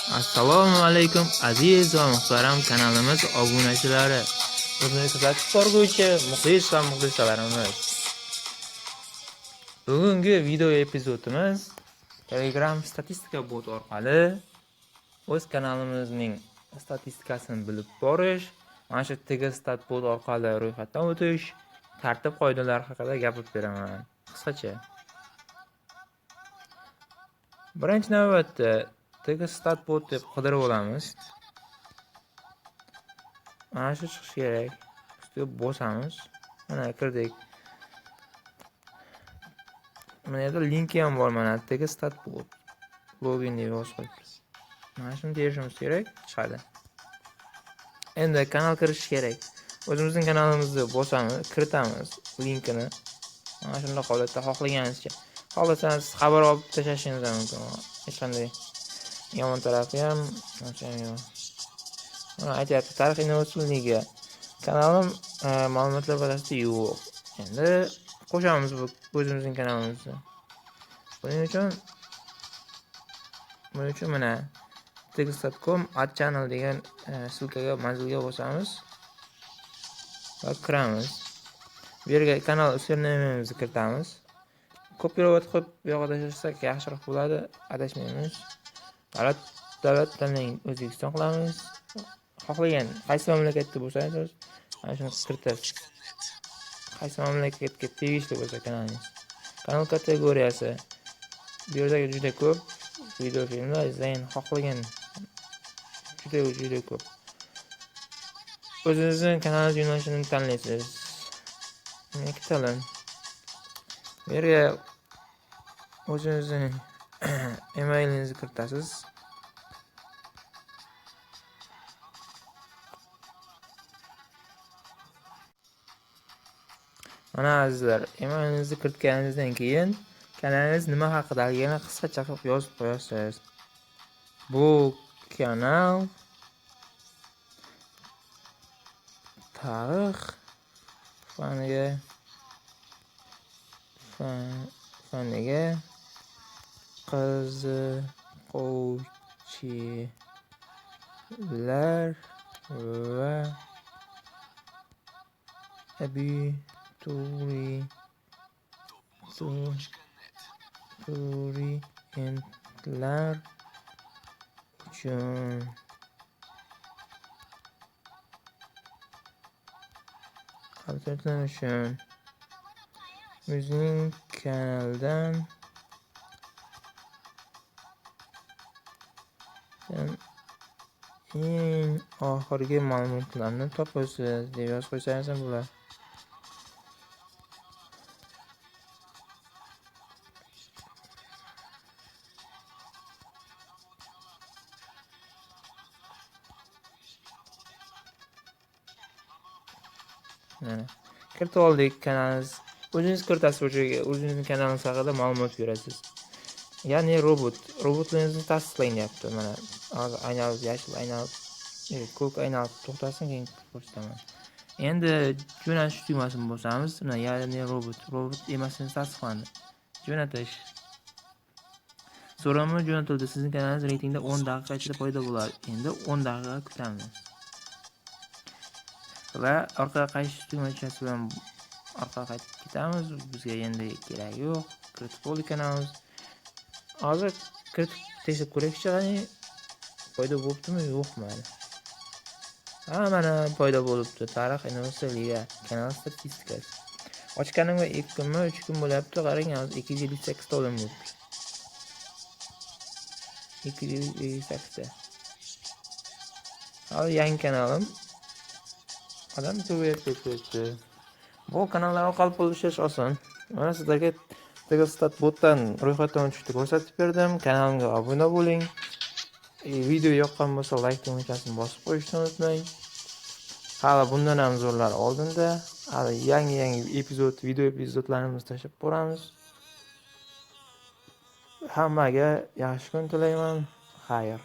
Assalomu alaykum aziz va muhtaram kanalimiz obunachilari. Bizni kuzatib borguvchi muxlis va muxlisalarimiz. Bugungi video epizodimiz Telegram statistika bot orqali o'z kanalimizning statistikasini bilib borish, mana shu Tegstat bot orqali ro'yxatdan o'tish, tartib qoidalari haqida gapirib beraman. Qisqacha. Birinchi navbatda Tegstat bot deb qidirib olamiz. Mana shu chiqish kerak. Ustiga bosamiz. Mana kirdik. Mana yerda linki ham bor, mana Tegstat bot. Login deb yozib qo'yibdi. Mana shuni terishimiz kerak, chiqadi. Endi kanal kirish kerak. O'zimizning kanalimizni bosamiz, kiritamiz linkini. Mana shunday holatda xohlaganingizcha. Xohlasangiz xabar olib tashlashingiz mumkin. Hech qanday yomon tarafi ham yo'q. Mana aytyapti, tarixiy innovatsionligiga kanalim ma'lumotlar bazasida yo'q. Endi qo'shamiz bu o'zimizning kanalimizni. Buning uchun mana tegstat.com/channel degan silkaga manzilga bosamiz va kiramiz. Bu yerga kanal usernamemizni kiritamiz. Kopirovat qilib bu yoqqa tashlasak yaxshiroq bo'ladi, adashmaymiz. Davlat tanlang, O'zbekiston qilamiz. Xohlagan qaysi mamlakatda bo'lsangiz, mana shuni kiritasiz. Qaysi mamlakatga tegishli bo'lsa kanalingiz. Kanal kategoriyasi. Bu yerda juda ko'p video filmlar izlang, xohlagan juda ko'p. O'zingizning kanalingiz yo'nalishini tanlaysiz. Ikkitadan. Bu yerga o'zingizning emailingizni kiritasiz. Mana azizlar, emailingizni kiritganingizdan keyin kanalingiz nima haqidaligini qisqacha qilib yozib qo'yasiz. Bu kanal tarix faniga qiziquvchilar va abituriyentlar uchun bizning kanaldan eng oxirgi ma'lumotlarni topasiz deb yozib qo'ysangiz ham bo'ladi. Kiritib oldik kanalingiz. O'zingiz kiritasiz o'shaga, o'zingizning kanalingiz haqida ma'lumot berasiz. Ya'ni robotlaringizni tasdiqlang deyapti. Mana hozir aylanib yashil aylanib, ko'k aylanib to'xtasin, keyin ko'rsataman. Endi jo'natish tugmasini bosamiz. Mana ya'ni robot emasingiz tasdiqlandi. Jo'natish. So'rovnoma jo'natildi. Sizning kanalingiz reytingda 10 daqiqa ichida paydo bo'ladi. Endi 10 daqiqa kutamiz. Va orqaga qaytish tugmachasi bilan orqaga qaytib ketamiz. Bizga endi kerak yo'q. Kiritib oldik kanalimiz. Hozir kiritib tekshirib ko'raylikchi, qani paydo bo'libdimi, yo'qmi? Mana paydo bo'libdi. Tarix innovatsiyaga kanal statistikasi. Ochganimga 2 kunmi, 3 kun bo'lyapti. Qarang, hozir 258 ta odam bo'libdi. 258 ta. Hozir yangi kanalim. Odam ko'payib. Bu kanallar orqali pul ishlash oson. Mana sizlarga Tegstat botdan ro'yxatdan o'tishni ko'rsatib berdim. Kanalimga obuna bo'ling. Video yoqqan bo'lsa like tugmachasini bosib qo'yishni unutmang. Hali bundan ham zo'rlar oldinda. Hali yangi video epizodlarimizni tashlab boramiz. Hammaga yaxshi kun tilayman. Xayr.